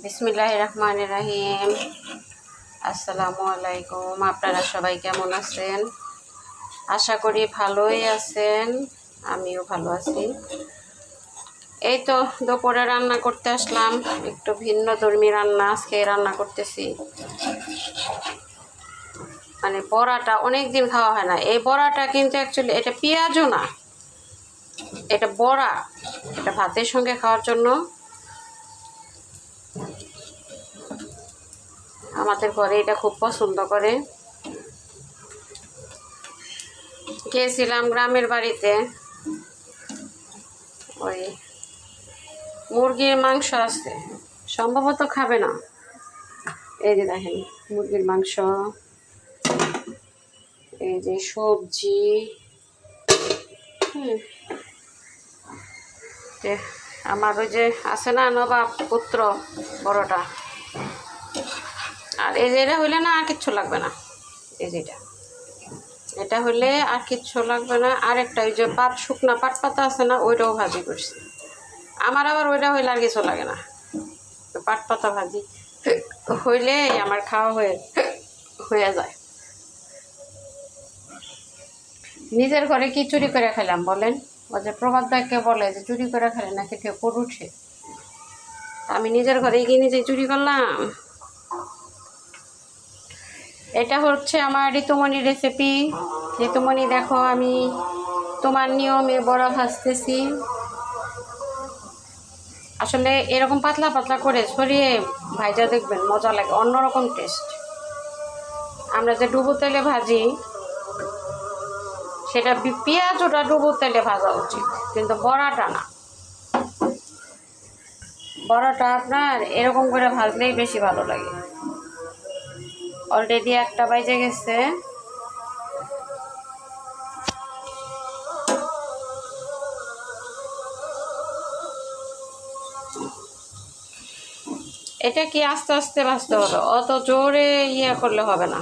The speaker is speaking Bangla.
বিসমিল্লাহির রহমানির রহিম। আসসালামু আলাইকুম। আপনারা সবাই কেমন আছেন? আশা করি ভালোই আছেন, আমিও ভালো আছি। এই তো দুপুরে রান্না করতে আসলাম, একটু ভিন্ন ধর্মী রান্না আজকে রান্না করতেছি। মানে বড়াটা অনেক দিন খাওয়া হয় না। এই বড়াটা কিন্তু অ্যাকচুয়ালি এটা পেঁয়াজও না, এটা বড়া, এটা ভাতের সঙ্গে খাওয়ার জন্য। আমাদের ঘরে এটা খুব পছন্দ করে। গিয়েছিলাম গ্রামের বাড়িতে, ওই মুরগির মাংস আছে, সম্ভবত খাবে না। এই যে দেখেন মুরগির মাংস, এই যে সবজি, আমার ওই যে আছে না নবাব পুত্র বড়টা, আর এই যে এটা হইলে না আর কিচ্ছু লাগবে না। এই যেটা এটা হইলে আর কিচ্ছু লাগবে না। আর একটা ওই যে পাট, শুকনা পাট পাতা আছে না, ওইটাও ভাজি করছি। আমার আবার ওইটা হইলে আর কিছু লাগে না। পাট পাতা ভাজি হইলে আমার খাওয়া হয়ে যায়। নিজের ঘরে কি চুরি করে খেলাম বলেন? ও যে প্রবাদ ভাইকে বলে যে চুরি করে খেলে নাকি কেউ পড় উঠে। আমি নিজের ঘরে গিয়ে নিজে চুরি করলাম। এটা হচ্ছে আমার ঋতুমণি রেসিপি। ঋতুমণি দেখো, আমি তোমার নিয়মে বড়া ভাজতেছি। আসলে এরকম পাতলা পাতলা করে ছড়িয়ে ভাইজা দেখবেন, মজা লাগে, অন্যরকম টেস্ট। আমরা যে ডুবো তেলে ভাজি, সেটা পেঁয়াজ ওটা ডুবো তেলে ভাজা উচিত, কিন্তু বড়াটা না। বড়াটা আপনার এরকম করে ভাজলেই বেশি ভালো লাগে। অলরেডি একটা বাইজে গেছে। এটা কি আস্তে আস্তে ভাজতে হবে, অত জোরে ইয়ে করলে হবে না।